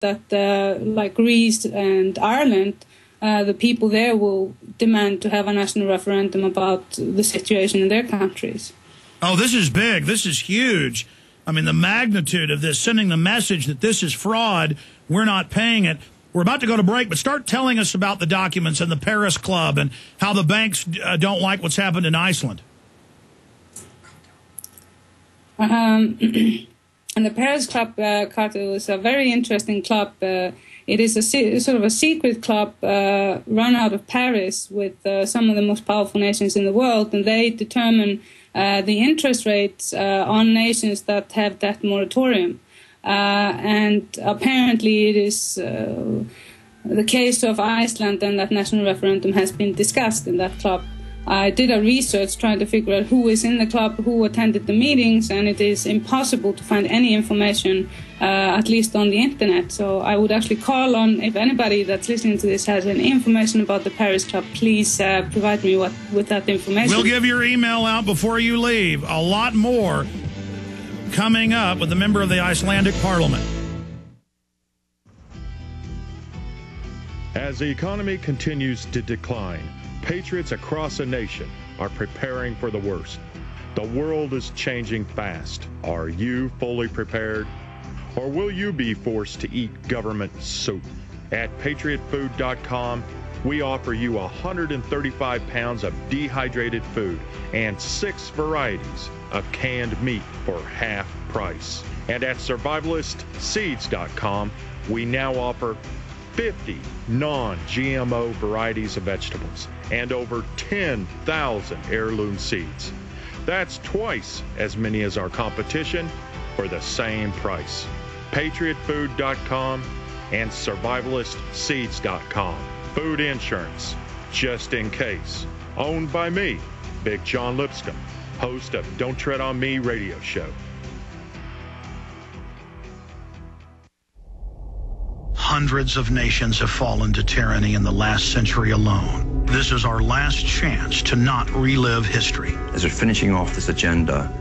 that like Greece and Ireland, the people there will demand to have a national referendum about the situation in their countries. Oh, this is big. This is huge. I mean, the magnitude of this, sending the message that this is fraud, we're not paying it. We're about to go to break, but start telling us about the documents and the Paris Club and how the banks don't like what's happened in Iceland. And the Paris Club cartel is a very interesting club. It is sort of a secret club run out of Paris with some of the most powerful nations in the world, and they determine the interest rates on nations that have debt moratorium. And apparently it is the case of Iceland, and that national referendum has been discussed in that club. I did a research trying to figure out who is in the club, who attended the meetings, and it is impossible to find any information, at least on the internet. So I would actually call on, if anybody that's listening to this has any information about the Paris Club, please provide me with that information. We'll give your email out before you leave. A lot more coming up with a member of the Icelandic Parliament. As the economy continues to decline, patriots across the nation are preparing for the worst. The world is changing fast. Are you fully prepared? Or will you be forced to eat government soup? At patriotfood.com, we offer you 135 pounds of dehydrated food and 6 varieties of canned meat for half price. And at survivalistseeds.com, we now offer 50 non-GMO varieties of vegetables and over 10,000 heirloom seeds. That's twice as many as our competition for the same price. PatriotFood.com and SurvivalistSeeds.com. Food insurance, just in case. Owned by me, Big John Lipscomb, host of Don't Tread on Me radio show. Hundreds of nations have fallen to tyranny in the last century alone. This is our last chance to not relive history. As we're finishing off this agenda,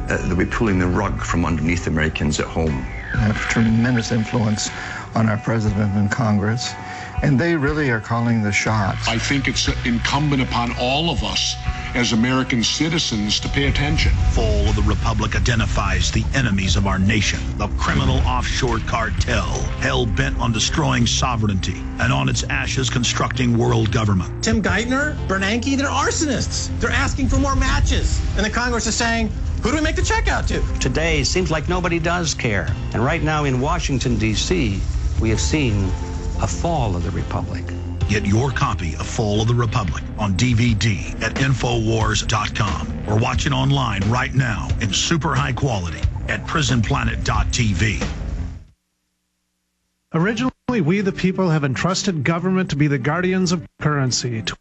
they'll be pulling the rug from underneath Americans at home. They have tremendous influence on our president and Congress, and they really are calling the shots. I think it's incumbent upon all of us as American citizens to pay attention. Fall of the Republic identifies the enemies of our nation, the criminal offshore cartel, hell-bent on destroying sovereignty, and on its ashes constructing world government. Tim Geithner, Bernanke, they're arsonists. They're asking for more matches. And the Congress is saying, who do we make the check out to? Today, seems like nobody does care. And right now in Washington, D.C., we have seen a fall of the Republic. Get your copy of Fall of the Republic on DVD at Infowars.com or watch it online right now in super high quality at PrisonPlanet.tv. Originally, we the people have entrusted government to be the guardians of currency, to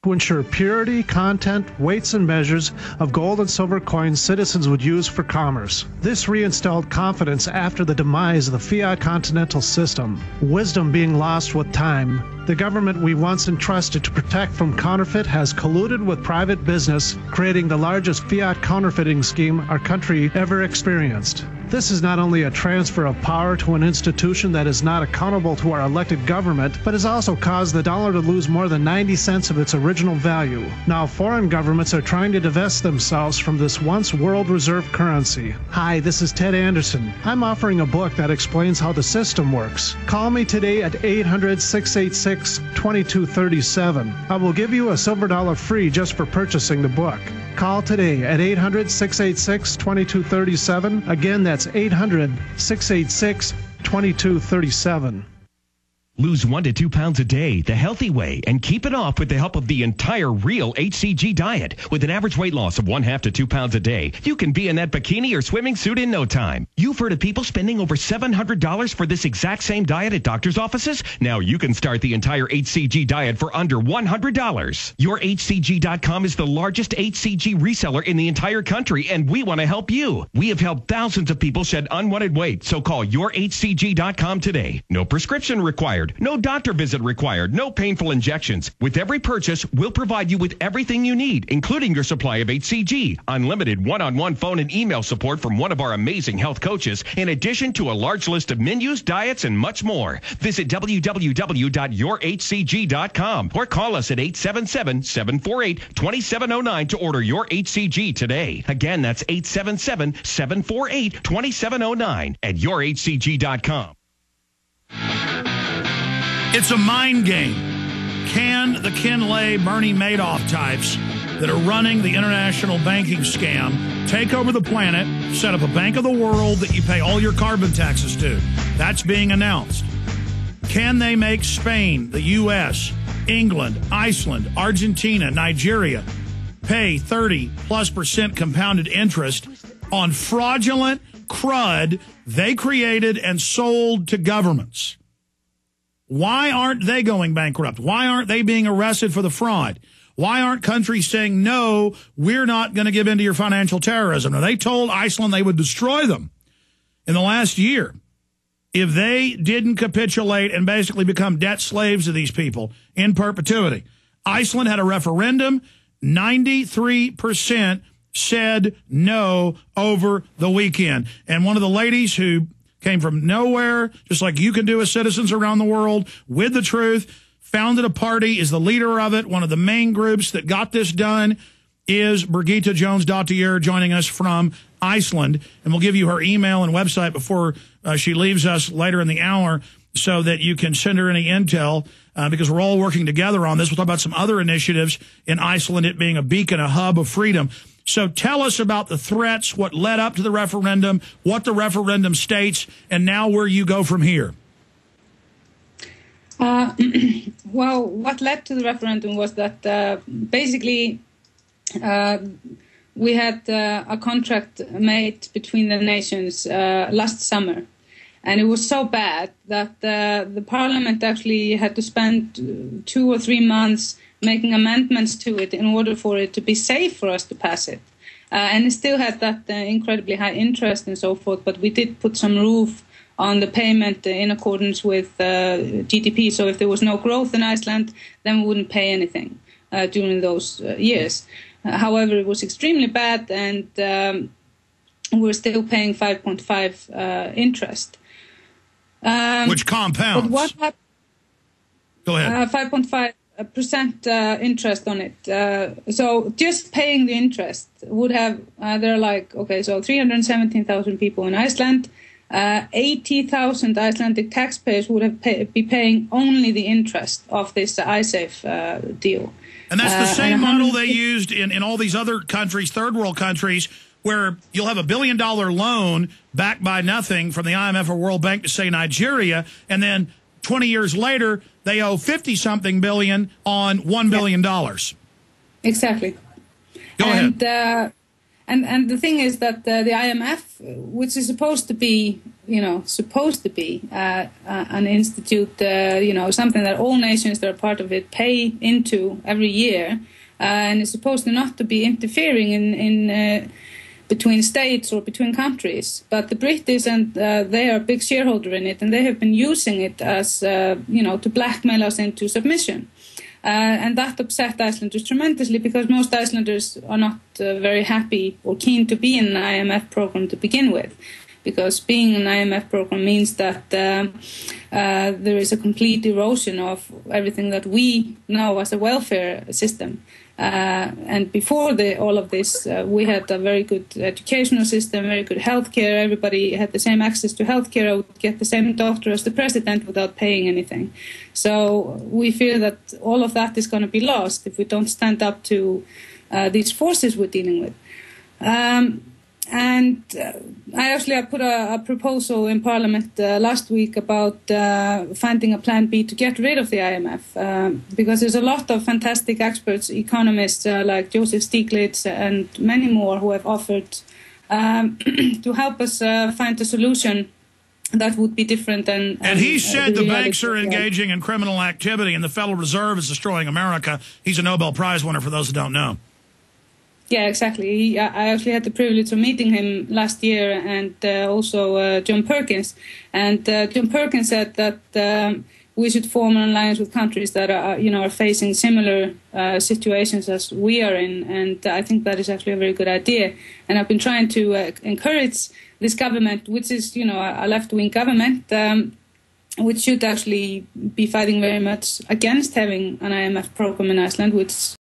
ensure purity, content, weights, and measures of gold and silver coins citizens would use for commerce. This reinstalled confidence after the demise of the fiat continental system, wisdom being lost with time. The government we once entrusted to protect from counterfeit has colluded with private business, creating the largest fiat counterfeiting scheme our country ever experienced. This is not only a transfer of power to an institution that is not accountable to our elected government, but has also caused the dollar to lose more than 90 cents of its original value. Now foreign governments are trying to divest themselves from this once world reserve currency. Hi, this is Ted Anderson. I'm offering a book that explains how the system works. Call me today at 800-686-2237. I will give you a silver dollar free just for purchasing the book. Call today at 800-686-2237. Again, that's 800-686-2237. Lose 1 to 2 pounds a day the healthy way and keep it off with the help of the entire Real HCG diet. With an average weight loss of 1/2 to 2 pounds a day, you can be in that bikini or swimming suit in no time. You've heard of people spending over $700 for this exact same diet at doctor's offices? Now you can start the entire HCG diet for under $100. YourHCG.com is the largest HCG reseller in the entire country, and we want to help you. We have helped thousands of people shed unwanted weight, so call YourHCG.com today. No prescription required. required. No doctor visit required. No painful injections. With every purchase, we'll provide you with everything you need, including your supply of HCG, unlimited one-on-one phone and email support from one of our amazing health coaches, in addition to a large list of menus, diets, and much more. Visit www.yourhcg.com or call us at 877-748-2709 to order your HCG today. Again, that's 877-748-2709 at yourhcg.com. It's a mind game. Can the Ken Lay, Bernie Madoff types that are running the international banking scam take over the planet, set up a Bank of the World that you pay all your carbon taxes to? That's being announced. Can they make Spain, the U.S., England, Iceland, Argentina, Nigeria pay 30+% compounded interest on fraudulent crud they created and sold to governments? Why aren't they going bankrupt? Why aren't they being arrested for the fraud? Why aren't countries saying, no, we're not going to give in to your financial terrorism? Now, they told Iceland they would destroy them in the last year if they didn't capitulate and basically become debt slaves to these people in perpetuity. Iceland had a referendum. 93% said no over the weekend. And one of the ladies who came from nowhere, just like you can do as citizens around the world, with the truth, founded a party, is the leader of it. One of the main groups that got this done is Birgitta Jónsdóttir, joining us from Iceland. And we'll give you her email and website before she leaves us later in the hour so that you can send her any intel, because we're all working together on this. We'll talk about some other initiatives in Iceland, it being a beacon, a hub of freedom. So tell us about the threats, what led up to the referendum, what the referendum states, and now where you go from here. Well, what led to the referendum was that basically we had a contract made between the nations last summer. And it was so bad that the parliament actually had to spend 2 or 3 months making amendments to it in order for it to be safe for us to pass it. And it still had that incredibly high interest and so forth, but we did put some roof on the payment in accordance with GDP. So if there was no growth in Iceland, then we wouldn't pay anything during those years. However, it was extremely bad, and we're still paying 5.5 interest. Which compounds. But what happened? Go ahead. 5.5% interest on it. So just paying the interest would have, they're like, okay, so 317,000 people in Iceland, 80,000 Icelandic taxpayers would have be paying only the interest of this iSafe deal. And that's the same model they used in all these other countries, third world countries, where you'll have $1 billion loan backed by nothing from the IMF or World Bank to, say, Nigeria, and then 20 years later, they owe 50-something billion on $1 billion. Exactly. Go ahead. And the thing is that the IMF, which is supposed to be an institute, something that all nations that are part of it pay into every year, and is supposed to not to be interfering in between states or between countries. But the British, and they are a big shareholder in it, and they have been using it as, to blackmail us into submission. And that upset Icelanders tremendously, because most Icelanders are not very happy or keen to be in an IMF program to begin with. Because being in an IMF program means that there is a complete erosion of everything that we know as a welfare system. And before all of this, we had a very good educational system, very good healthcare. Everybody had the same access to healthcare. I would get the same doctor as the president without paying anything. So we fear that all of that is going to be lost if we don't stand up to these forces we're dealing with. And I put a proposal in Parliament last week about finding a plan B to get rid of the IMF, because there's a lot of fantastic experts, economists like Joseph Stiglitz and many more who have offered to help us find a solution that would be different than... And he said the banks are engaging in criminal activity and the Federal Reserve is destroying America. He's a Nobel Prize winner, for those who don't know. Yeah, exactly. I actually had the privilege of meeting him last year, and also John Perkins. And John Perkins said that we should form an alliance with countries that are facing similar situations as we are in, and I think that is actually a very good idea. And I've been trying to encourage this government, which is a left-wing government, which should actually be fighting very much against having an IMF program in Iceland, which